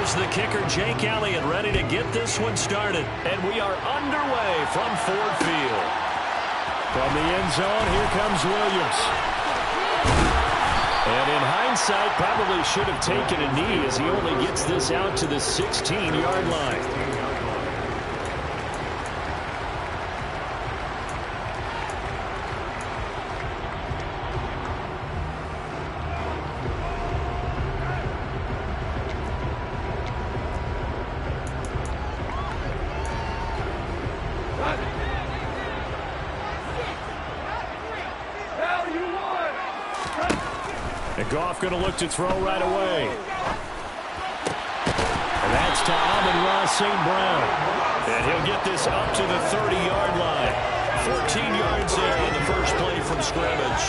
Here's the kicker, Jake Elliott, ready to get this one started. And we are underway from Ford Field. From the end zone, here comes Williams. And in hindsight, probably should have taken a knee as he only gets this out to the 16-yard line. And Goff going to look to throw right away. And that's to Amon-Ra St. Brown. And he'll get this up to the 30-yard line. 14 yards there in the first play from scrimmage.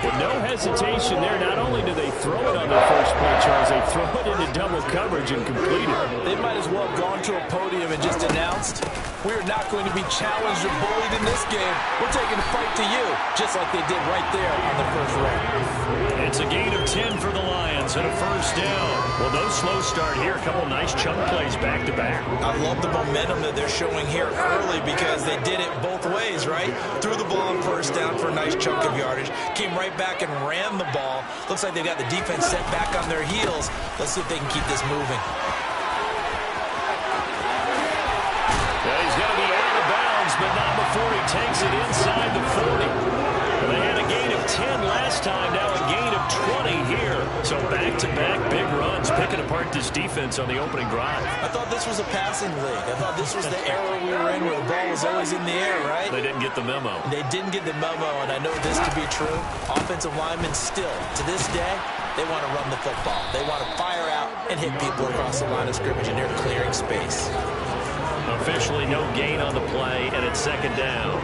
With no hesitation there, not only do they throw it on their first play, Charles, they throw it into double coverage and complete it. They might as well have gone to a podium and just announced, we are not going to be challenged or bullied in this game. We're taking the fight to you, just like they did right there on the first round. It's a gain of 10 for the Lions and a first down. Well, no slow start here. A couple nice chunk plays back-to-back. I love the momentum that they're showing here early because they did it both ways, right? Threw the ball on first down for a nice chunk of yardage. Came right back and ran the ball. Looks like they've got the defense set back on their heels. Let's see if they can keep this moving. Yeah, he's going to be out of bounds, but not before he takes it inside the 40. They had a gain of 10 last time, now a gain of 20 here. So back-to-back big runs, picking apart this defense on the opening drive. I thought this was a passing league. I thought this was the era we were in where the ball was always in the air, right? They didn't get the memo. They didn't get the memo, and I know this to be true. Offensive linemen still, to this day, they want to run the football. They want to fire out and hit people across the line of scrimmage, and they're clearing space. Officially no gain on the play, and it's second down.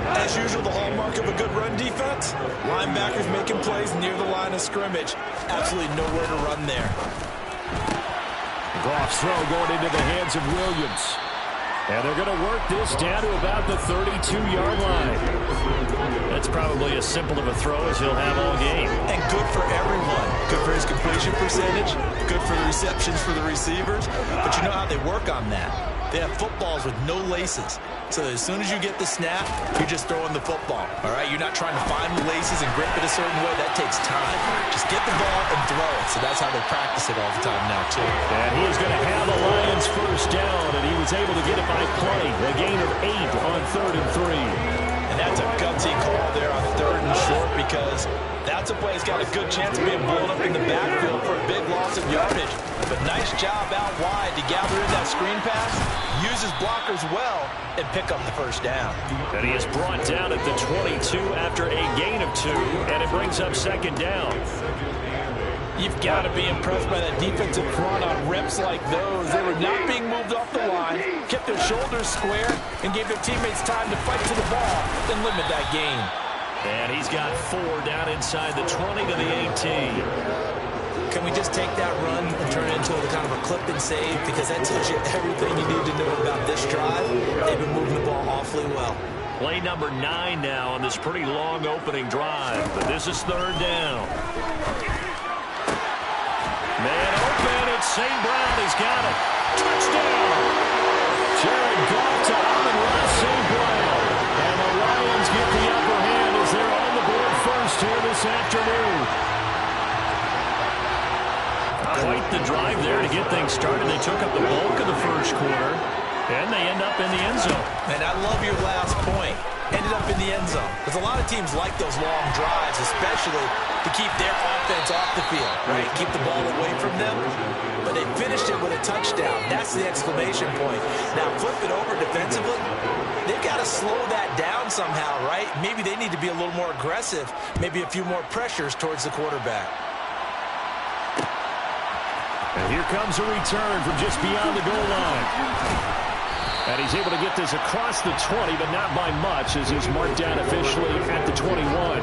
As usual, the hallmark of a good run defense, linebackers making plays near the line of scrimmage. Absolutely nowhere to run there. Goff's throw going into the hands of Williams. And they're going to work this down to about the 32-yard line. That's probably as simple of a throw as he'll have all game. And good for everyone. Good for his completion percentage. Good for the receptions for the receivers. But you know how they work on that. They have footballs with no laces. So as soon as you get the snap, you're just throwing the football. All right? You're not trying to find the laces and grip it a certain way. That takes time. Just get the ball and throw it. So that's how they practice it all the time now, too. And he is going to have the Lions first down, and he was able to get it by play. A gain of 8 on 3rd and 3. And that's a gutsy call there on 3rd and short because that's a play that's got a good chance of being blown up in the backfield for a big loss of yardage. But nice job out wide to gather in that screen pass, use his blockers well, and pick up the first down. And he is brought down at the 22 after a gain of 2, and it brings up second down. You've got to be impressed by that defensive front on reps like those. They were not being moved off the line, kept their shoulders square, and gave their teammates time to fight to the ball and limit that gain. And he's got 4 down inside the 20 to the 18. Can we just take that run and turn it into a kind of a clip and save? Because that tells you everything you need to know about this drive. They've been moving the ball awfully well. Play number 9 now on this pretty long opening drive. But this is 3rd down. Man open, it's St. Brown. He's got it. Touchdown. Jared Goff to Amon-Ra St. Brown. And the Lions get the upper hand as they're on the board first here this afternoon. Quite the drive there to get things started. They took up the bulk of the first quarter, and they end up in the end zone. And I love your last point. Ended up in the end zone. Because a lot of teams like those long drives, especially to keep their offense off the field, right? Keep the ball away from them. But they finished it with a touchdown. That's the exclamation point. Now flip it over defensively. They've got to slow that down somehow, right? Maybe they need to be a little more aggressive. Maybe a few more pressures towards the quarterback. And here comes a return from just beyond the goal line. And he's able to get this across the 20, but not by much, as he's marked down officially at the 21.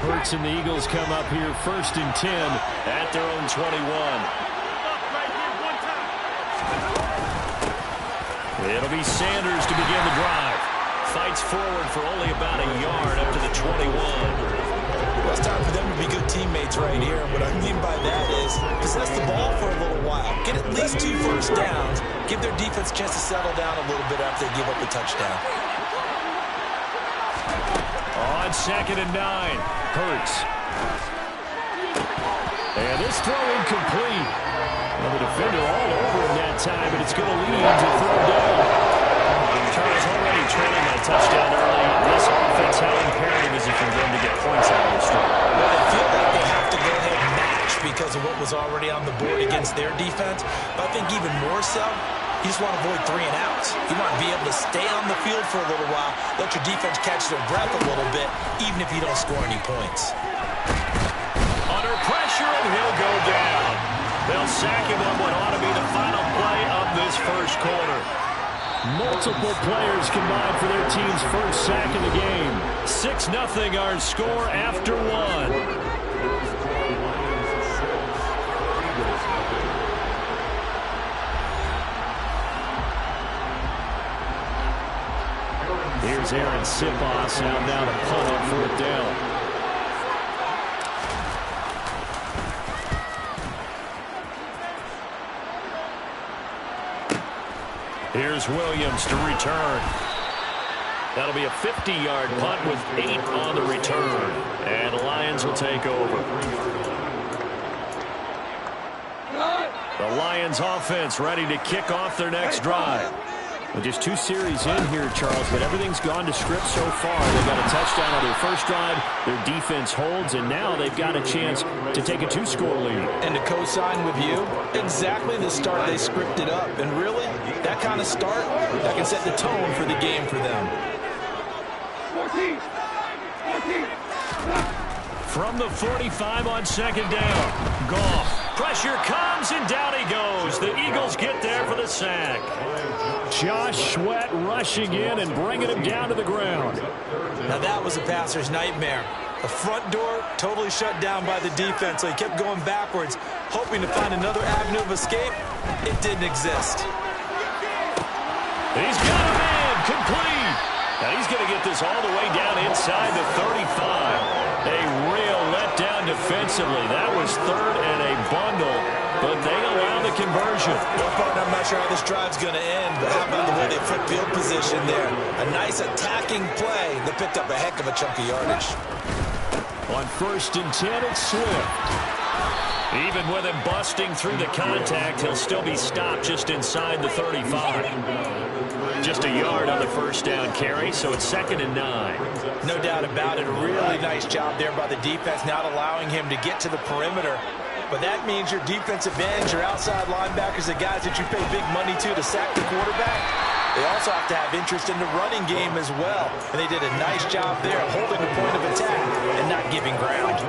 Hurts and the Eagles come up here 1st and 10 at their own 21. It'll be Sanders to begin the drive. fights forward for only about a yard up to the 21. Well, it's time for them to be good teammates right here. And what I mean by that is possess the ball for a little while. Get at least 2 first downs. Give their defense a chance to settle down a little bit after they give up a touchdown. On 2nd and 9, Hurts. And this throw incomplete. Well, the defender all over him that time, but it's going to lead to 3rd down. Charles already trailing that touchdown early in this offense. How imperative is it for them to get points out of this drive? Well, they feel like they have to go ahead and match because of what was already on the board against their defense. But I think even more so, you just want to avoid 3 and outs. You want to be able to stay on the field for a little while, let your defense catch their breath a little bit, even if you don't score any points. Under pressure, and he'll go down. They'll sack him on what ought to be the final play of this first quarter. Multiple players combined for their team's first sack in the game. 6-0 our score after 1. Here's Aaron Sipos out now to punt on 4th down. Here's Williams to return. That'll be a 50-yard punt with 8 on the return. And the Lions will take over. The Lions offense ready to kick off their next drive. Well, just 2 series in here, Charles, but everything's gone to script so far. They got a touchdown on their first drive. Their defense holds, and now they've got a chance to take a 2-score lead. And to co-sign with you, exactly the start they scripted up. And really, that kind of start, that can set the tone for the game for them. From the 45 on 2nd down. Goff. Pressure comes, and down he goes. The Eagles get there for the sack. Josh Sweat rushing in and bringing him down to the ground. Now that was a passer's nightmare. The front door totally shut down by the defense, so he kept going backwards, hoping to find another avenue of escape. It didn't exist. He's got a man complete. Now he's going to get this all the way down inside the 35. A real letdown defensively. That was 3rd and a bundle, but they allow the conversion. Well, partner, I'm not sure how this drive's going to end, but how about the way they flip field position there? A nice attacking play that picked up a heck of a chunk of yardage. On 1st and 10, it's Swift. Even with him busting through the contact, he'll still be stopped just inside the 35. Just a yard on the first down carry, so it's 2nd and 9. No doubt about it. A really nice job there by the defense, not allowing him to get to the perimeter. But that means your defensive ends, your outside linebackers, the guys that you pay big money to sack the quarterback, they also have to have interest in the running game as well. And they did a nice job there holding the point of attack and not giving ground.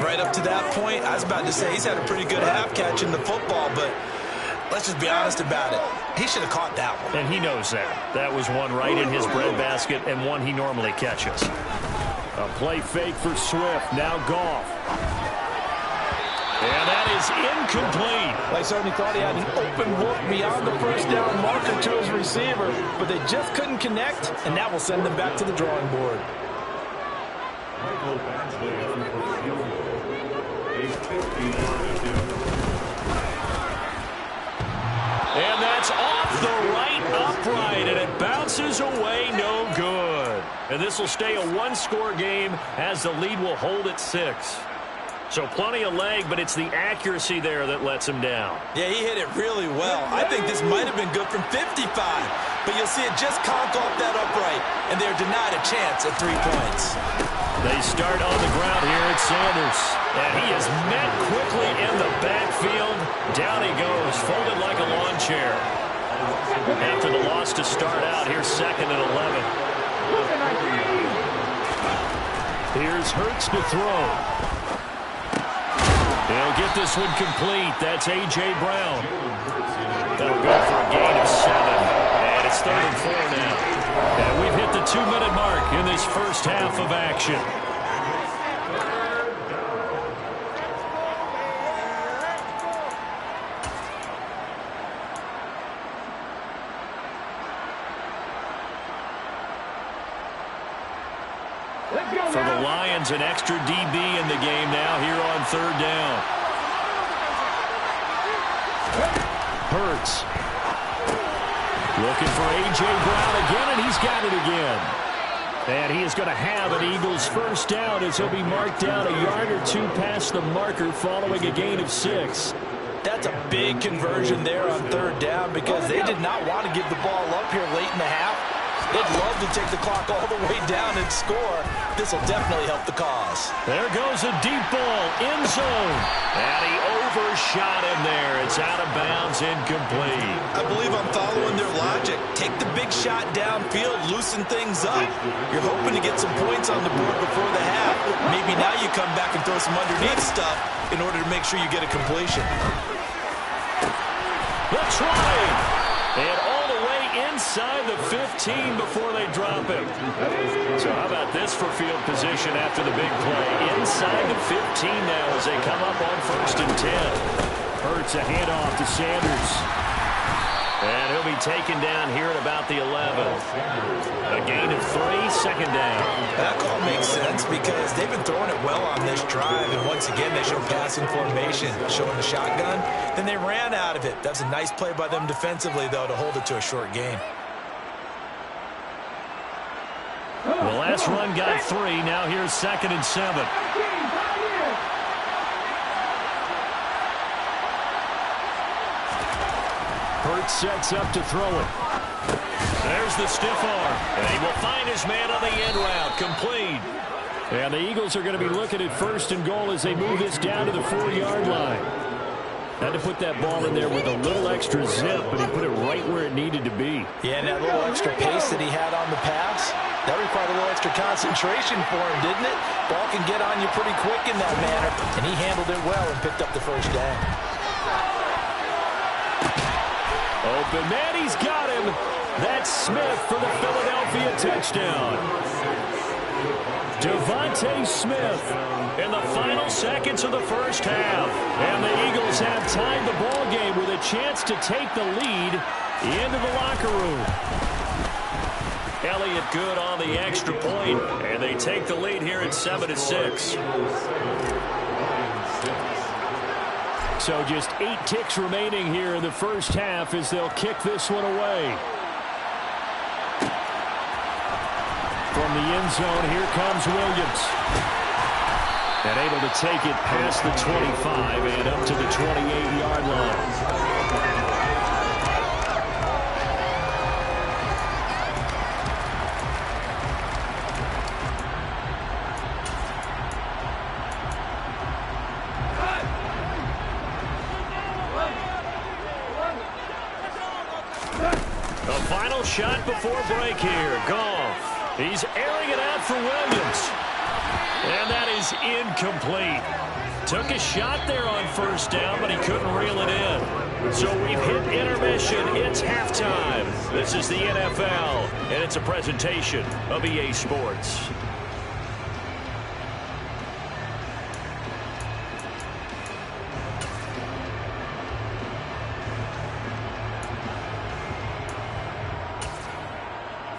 Right up to that point, I was about to say he's had a pretty good half catching the football, but let's just be honest about it. He should have caught that one. And he knows that. That was one right in his breadbasket and one he normally catches. A play fake for Swift. Now Goff. And that is incomplete. They certainly thought he had an open look beyond the first down marker to his receiver, but they just couldn't connect, and that will send them back to the drawing board. And that's off the right upright, and it bounces away no good. And this will stay a 1-score game as the lead will hold at 6. So plenty of leg, but it's the accuracy there that lets him down. Yeah, he hit it really well. I think this might have been good from 55, but you'll see it just conk off that upright, and they're denied a chance at 3 points. They start on the ground here at Sanders. And he is met quickly in the backfield. Down he goes, folded like a lawn chair. After the loss to start out, here's 2nd and 11. Here's Hurts to throw. He'll get this one complete. That's A.J. Brown. That'll go for a gain of 7. And it's 3rd and 4 now. And we've hit the 2-minute mark in this first half of action. For the Lions, an extra DB in the game now here on third down. Hurts. Looking for A.J. Brown again, and he's got it again. And he is going to have an Eagles first down as he'll be marked down a yard or two past the marker following a gain of 6. That's a big conversion there on third down because they did not want to give the ball up here late in the half. They'd love to take the clock all the way down and score. This will definitely help the cause. There goes a deep ball, end zone. And he overshot him there. It's out of bounds, incomplete. I believe I'm following their logic. Take the big shot downfield, loosen things up. You're hoping to get some points on the board before the half. Maybe now you come back and throw some underneath stuff in order to make sure you get a completion. The try. And all the way inside the 15 before they drop him. So how about this for field position after the big play? Inside the 15 now as they come up on 1st and 10. Hurts a handoff to Sanders. And he'll be taken down here at about the 11. A gain of 3, second down. That call makes sense because they've been throwing it well on this drive. And once again, they show passing formation, showing the shotgun. Then they ran out of it. That's a nice play by them defensively, though, to hold it to a short gain. The last run got 3. Now here's 2nd and 7. Hurts sets up to throw it. There's the stiff arm. And he will find his man on the end route. Complete. And the Eagles are going to be looking at 1st and goal as they move this down to the 4-yard line. Had to put that ball in there with a little extra zip, but he put it right where it needed to be. Yeah, and that little extra pace that he had on the pass, that required a little extra concentration for him, didn't it? Ball can get on you pretty quick in that manner, and he handled it well and picked up the first down. Open man, he's got him. That's Smith for the Philadelphia touchdown. Devontae Smith in the final seconds of the first half. And the Eagles have tied the ball game with a chance to take the lead into the locker room. Elliott good on the extra point, and they take the lead here at 7-6. So just 8 ticks remaining here in the first half as they'll kick this one away. From the end zone, here comes Williams. And able to take it past the 25 and up to the 28-yard line. The final shot before break here. Goff. He's airing it out for Williams. And that is incomplete. Took a shot there on first down, but he couldn't reel it in. So we've hit intermission. It's halftime. This is the NFL, and it's a presentation of EA Sports.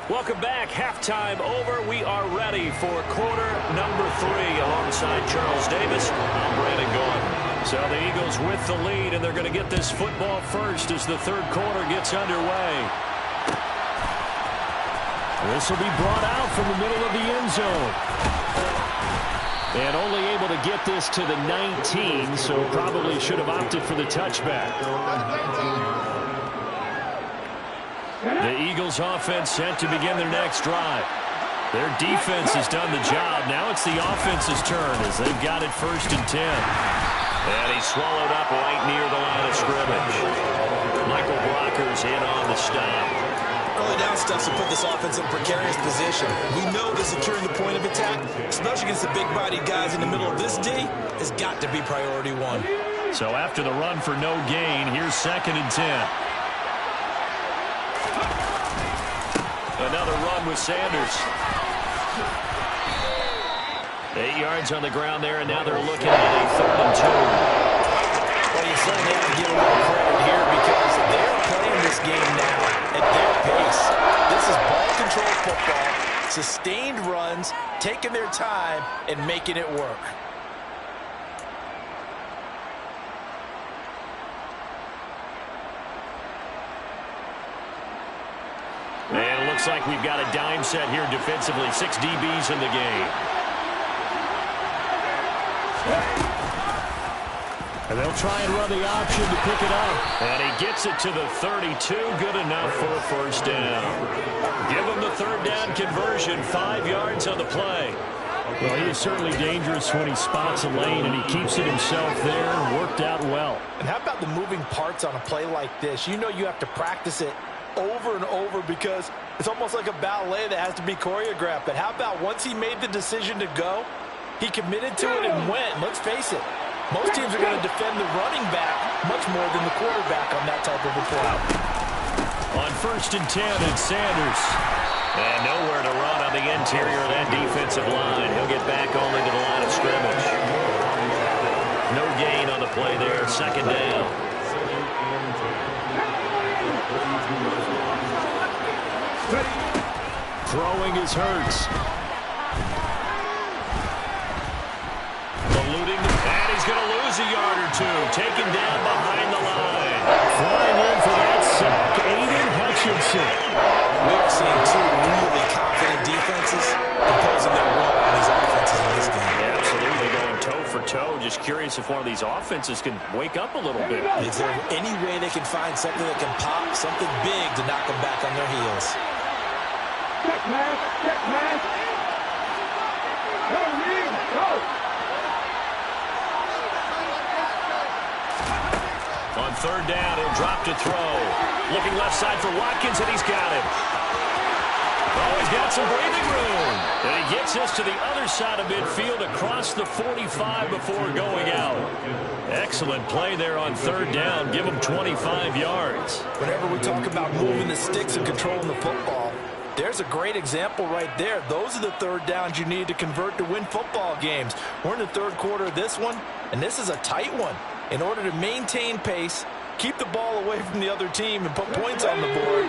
Welcome back. Halftime over. We are ready for quarter number 3 alongside Charles Davis. I'm Brandon Gordon. So the Eagles with the lead, and they're going to get this football first as the third quarter gets underway. This will be brought out from the middle of the end zone. And only able to get this to the 19, so probably should have opted for the touchback. The Eagles offense set to begin their next drive. Their defense has done the job. Now it's the offense's turn as they've got it 1st and 10. And he's swallowed up right near the line of scrimmage. Michael Brocker's in on the stop. Early down stuffs will put this offense in a precarious position. We know that securing the point of attack, especially against the big-bodied guys in the middle of this D, has got to be priority 1. So after the run for no gain, here's 2nd and 10. Another run with Sanders. 8 yards on the ground there, and now they're looking at a 3rd and 2. Well, you certainly have to give them more credit here because they're playing this game now at their pace. This is ball control football. sustained runs, taking their time, and making it work. And it looks like we've got a dime set here defensively. 6 DBs in the game. And they'll try and run the option to pick it up. And he gets it to the 32. Good enough for a first down. Give him the third down conversion. 5 yards on the play. Well, he is certainly dangerous when he spots a lane, and he keeps it himself there. Worked out well. And how about the moving parts on a play like this? You know you have to practice it over and over because it's almost like a ballet that has to be choreographed. But how about once he made the decision to go, he committed to it and went. Let's face it, most teams are going to defend the running back much more than the quarterback on that type of a play. On 1st and 10, it's Sanders. And nowhere to run on the interior of that defensive line. He'll get back only to the line of scrimmage. No gain on the play there. 2nd down. Throwing is Hurts. Eluding the pad. He's going to lose a yard or two. Taken down behind the line. Flying in for that sack, Aiden Hutchinson. We are seeing 2 really confident defenses imposing their will on these offenses in this game. Yeah, absolutely, going toe for toe. Just curious if one of these offenses can wake up a little bit. Is there any way they can find something that can pop, something big to knock them back on their heels? Check, man. Check, man. Go, Reed. Go. On 3rd down, he'll drop to throw. Looking left side for Watkins, and he's got him. Oh, he's got some breathing room. And he gets us to the other side of midfield across the 45 before going out. Excellent play there on 3rd down. Give him 25 yards. Whenever we talk about moving the sticks and controlling the football, there's a great example right there. Those are the 3rd downs you need to convert to win football games. We're in the 3rd quarter of this one, and this is a tight one. In order to maintain pace, keep the ball away from the other team, and put points on the board,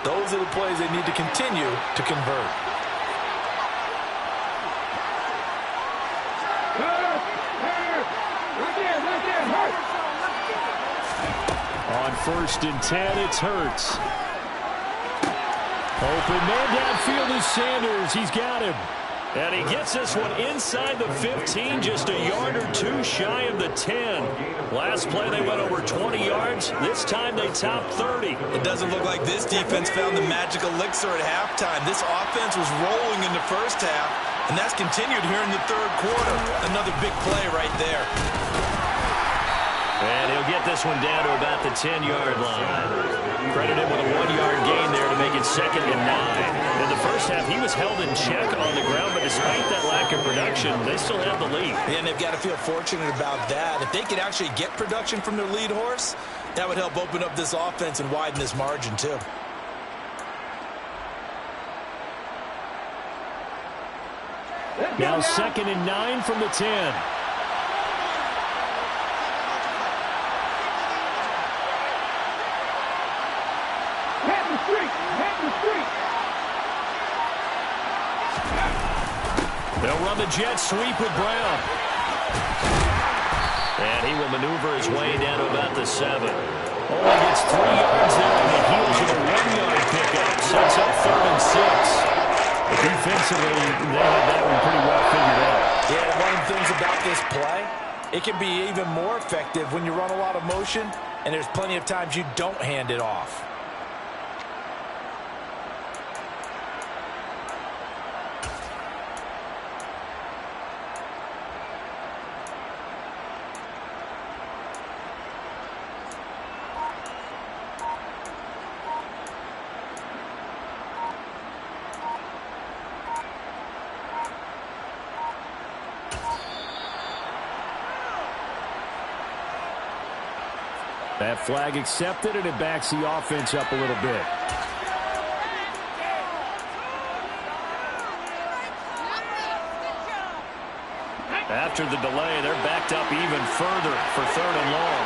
those are the plays they need to continue to convert. On 1st and 10, it's Hurts. Open man downfield is Sanders. He's got him. And he gets this one inside the 15, just a yard or 2 shy of the 10. Last play, they went over 20 yards. This time, they topped 30. It doesn't look like this defense found the magic elixir at halftime. This offense was rolling in the first half, and that's continued here in the 3rd quarter. Another big play right there. And he'll get this one down to about the 10-yard line. Credit him with a 1-yard gain there to make it 2nd and 9. In the first half, he was held in check on the ground, but despite that lack of production, they still have the lead. And they've got to feel fortunate about that. If they could actually get production from their lead horse, that would help open up this offense and widen this margin too. Now 2nd and 9 from the 10. They'll run the jet sweep with Brown. And he will maneuver his way down to about the 7. Only gets 3 yards there on the heels of a 1-yard pickup. Sets up 3rd and 6. Defensively, they have that one pretty well figured out. Yeah, one of the things about this play, it can be even more effective when you run a lot of motion, and there's plenty of times you don't hand it off. That flag accepted, and it backs the offense up a little bit. After the delay, they're backed up even further for 3rd and long.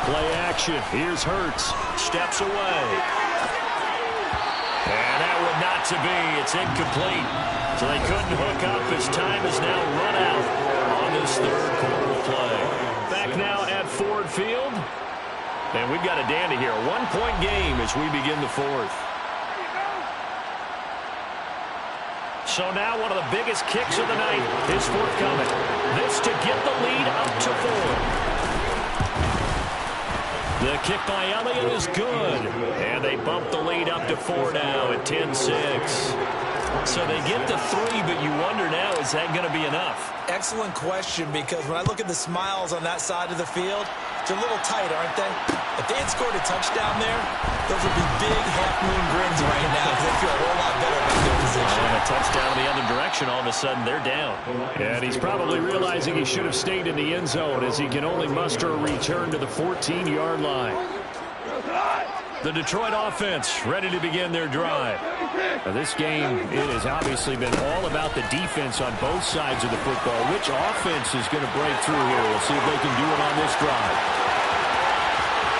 Play action. Here's Hurts. Steps away. And that would not to be. It's incomplete. So they couldn't hook up as time is now run out on this third quarter play. Back now at Ford Field. And we've got a dandy here. A one-point game as we begin the fourth. So now one of the biggest kicks of the night is forthcoming. This to get the lead up to 4. The kick by Elliott is good. And they bump the lead up to 4 now at 10-6. So they get the 3, but you wonder now, is that going to be enough? Excellent question, because when I look at the smiles on that side of the field, they're a little tight, aren't they? If they had scored a touchdown there, those would be big half-moon grins right now because they feel a whole lot better about their position. And a touchdown in the other direction, all of a sudden they're down. And he's probably realizing he should have stayed in the end zone as he can only muster a return to the 14-yard line. The Detroit offense ready to begin their drive. Now this game, it has obviously been all about the defense on both sides of the football. Which offense is going to break through here? We'll see if they can do it on this drive.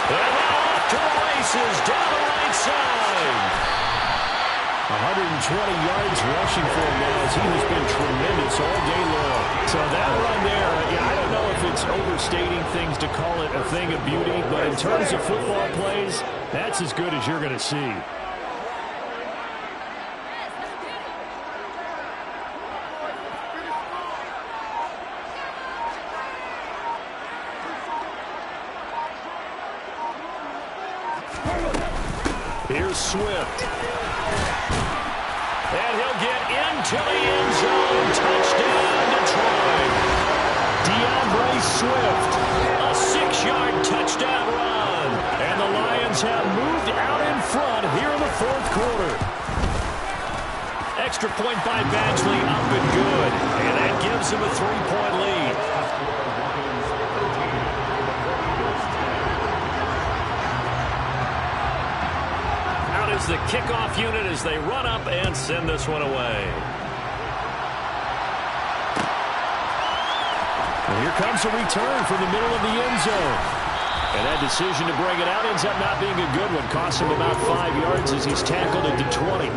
And now off to the races down the right side. 120 yards rushing for him now as he has been tremendous all day long. So that run there, I don't know if it's overstating things to call it a thing of beauty, but in terms of football plays, that's as good as you're going to see. Here's Swift. And he'll get into the end zone. Touchdown, Detroit. DeAndre Swift, a 6-yard touchdown run. And the Lions have moved out in front here in the fourth quarter. Extra point by Badgley, up and good. And that gives him a 3-point lead. Is the kickoff unit as they run up and send this one away. And here comes a return from the middle of the end zone. And that decision to bring it out ends up not being a good one. Costs him about 5 yards as he's tackled at the 20.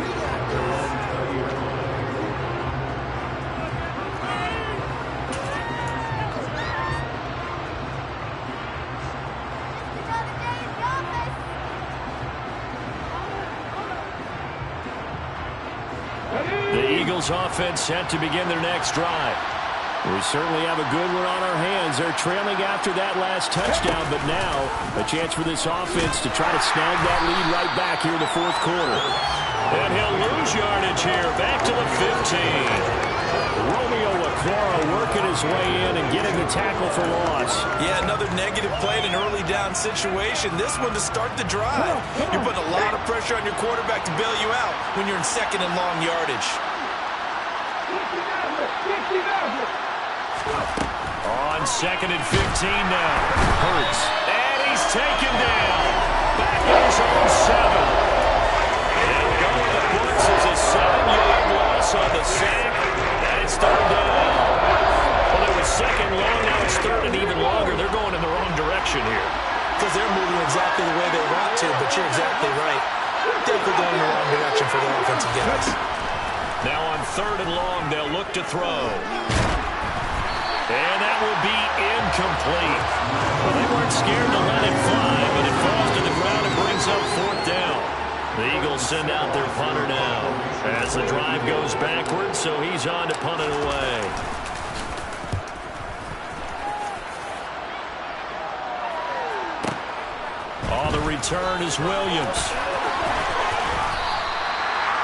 Offense set to begin their next drive. We certainly have a good one on our hands. They're trailing after that last touchdown, but now a chance for this offense to try to snag that lead right back here in the fourth quarter. And he'll lose yardage here, back to the 15. Romeo Okwara working his way in and getting the tackle for loss. Yeah, another negative play in an early down situation. This one to start the drive. You're putting a lot of pressure on your quarterback to bail you out when you're in second and long yardage. On second and 15 now. Hurts. And he's taken down. Back in his own 7. And going to the books is a 7-yard loss on the sack. And it's third down. Well, it was second long. Now it's third and even longer. They're going in the wrong direction here. Because they're moving exactly the way they want to, but you're exactly right. They're going in the wrong direction for their offensive guys. Now on third and long, they'll look to throw. And that will be incomplete. Well, they weren't scared to let it fly, but it falls to the ground and brings up fourth down. The Eagles send out their punter now as the drive goes backwards, so he's on to punt it away. Oh, the return is Williams.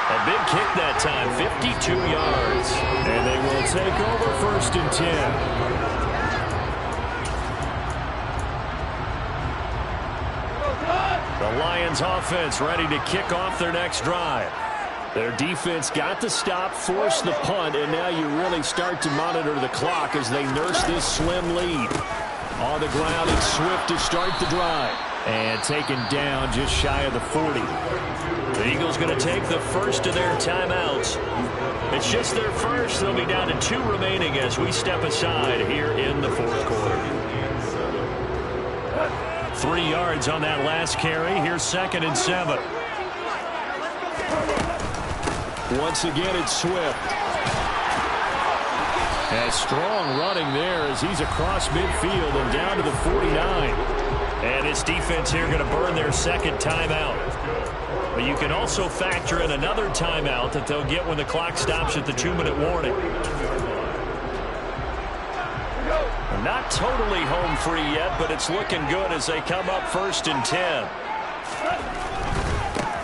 A big kick that time, 52 yards. And they will take over first and 10. The Lions offense ready to kick off their next drive. Their defense got the stop, forced the punt, and now you really start to monitor the clock as they nurse this slim lead. On the ground, it's Swift to start the drive. And taken down just shy of the 40. The Eagles going to take the first of their timeouts. It's just their first. They'll be down to 2 remaining as we step aside here in the fourth quarter. 3 yards on that last carry. Here's 2nd and 7. Once again, it's Swift. And strong running there as he's across midfield and down to the 49. And his defense here going to burn their 2nd timeout. But you can also factor in another timeout that they'll get when the clock stops at the 2-minute warning. Not totally home free yet, but it's looking good as they come up 1st and 10.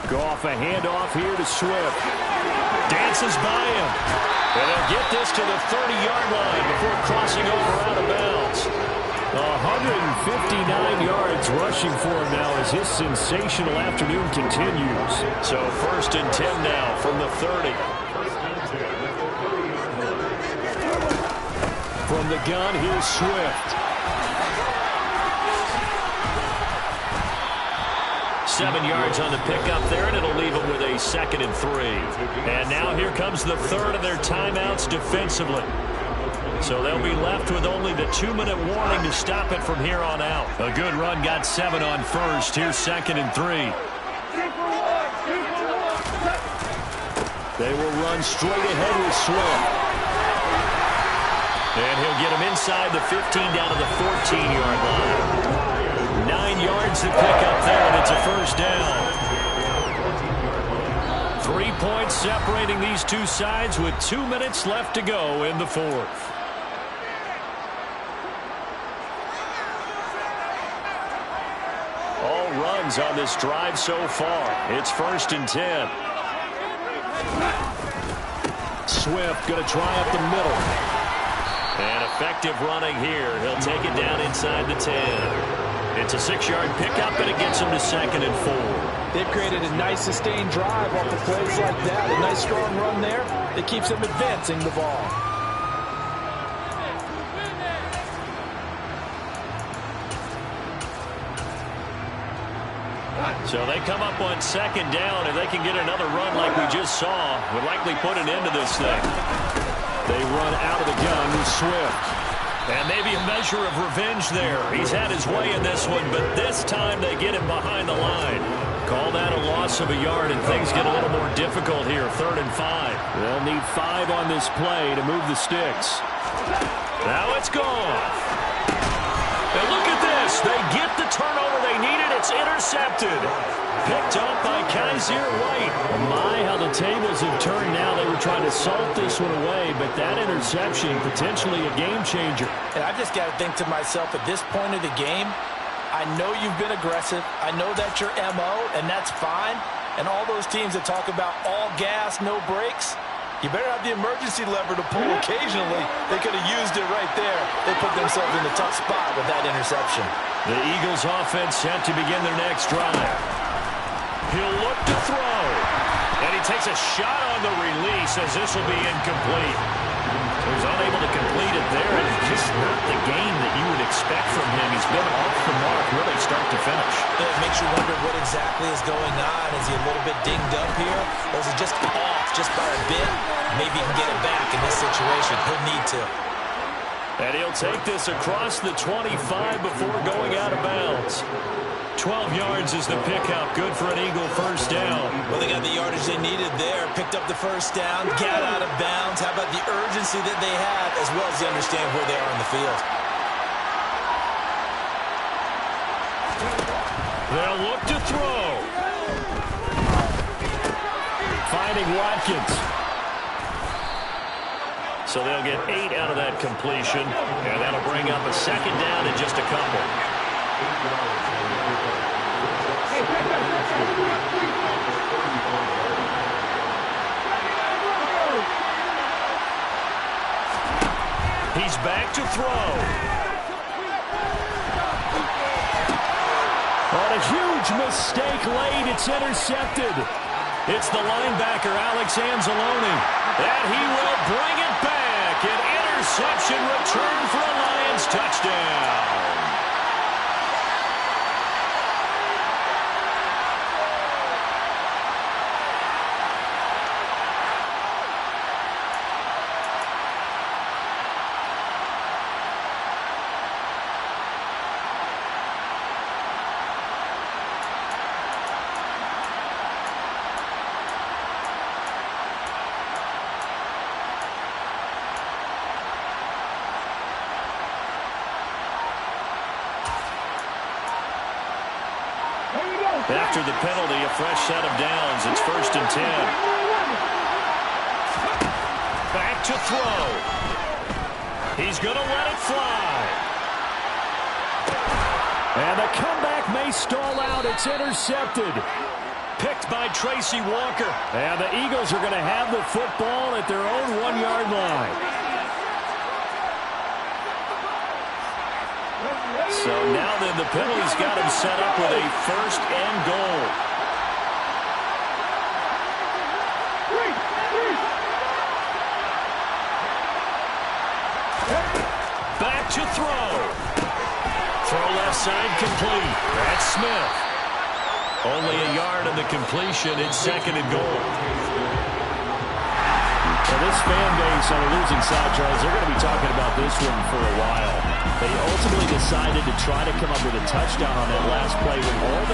Go off a handoff here to Swift. Dances by him. And they'll get this to the 30-yard line before crossing over out of bounds. 159 yards rushing for him now as his sensational afternoon continues. So 1st and 10 now from the 30. From the gun, here's Swift. 7 yards on the pickup there, and it'll leave them with a 2nd and 3. And now here comes the 3rd of their timeouts defensively. So they'll be left with only the 2-minute warning to stop it from here on out. A good run got 7 on 1st. Here's 2nd and 3. They will run straight ahead with Swift. And he'll get him inside the 15 down to the 14-yard line. 9 yards to pick up there, and it's a 1st down. 3 points separating these two sides with 2 minutes left to go in the 4th. All runs on this drive so far. It's 1st and 10. Swift going to try up the middle. And effective running here. He'll take it down inside the 10. It's a 6-yard pickup, and it gets him to 2nd and 4. They've created a nice sustained drive off the plays like that. A nice strong run there that keeps them advancing the ball. So they come up on 2nd down. If they can get another run like we just saw, would likely put an end to this thing. They run out of the gun with Swift. And maybe a measure of revenge there. He's had his way in this one, but this time they get him behind the line. Call that a loss of a yard, and things get a little more difficult here. 3rd and 5. They'll need 5 on this play to move the sticks. Now it's gone. And look at this. They get the turnover they needed. It's intercepted. Picked up by Kaiser White. My, how the tables have turned now. They were trying to salt this one away, but that interception, potentially a game changer. And I just got to think to myself, at this point of the game, I know you've been aggressive. I know that's your MO, and that's fine. And all those teams that talk about all gas, no brakes, you better have the emergency lever to pull occasionally. They could have used it right there. They put themselves in a tough spot with that interception. The Eagles offense set to begin their next drive. He'll look to throw. And he takes a shot on the release as this will be incomplete. So he's unable to complete it there. And just not the game that you would expect from him. He's been off the mark really start to finish. It makes you wonder what exactly is going on. Is he a little bit dinged up here? Or is he just off just by a bit? Maybe he can get it back in this situation. He'll need to. And he'll take this across the 25 before going out of bounds. 12 yards is the pickup. Good for an Eagle 1st down. Well, they got the yardage they needed there. Picked up the 1st down. Got out of bounds. How about the urgency that they have, as well as they understand where they are on the field? They'll look to throw. Finding Watkins. So they'll get 8 out of that completion, and that'll bring up a 2nd down and just a couple. He's back to throw. On a huge mistake late, it's intercepted. It's the linebacker, Alex Anzalone, and he will bring it back. An interception return for a Lions touchdown. After the penalty, a fresh set of downs. It's 1st and 10. Back to throw. He's going to let it fly. And the comeback may stall out. It's intercepted. Picked by Tracy Walker. And the Eagles are going to have the football at their own 1-yard line. So now then the penalty's got him set up with a 1st and goal. Back to throw. Throw left side complete. That's Smith. Only a yard on the completion. It's 2nd and goal. So this fan base on the losing side, Charles, they're going to be talking about this one for a while. They ultimately decided to try to come up with a touchdown on that last play when all they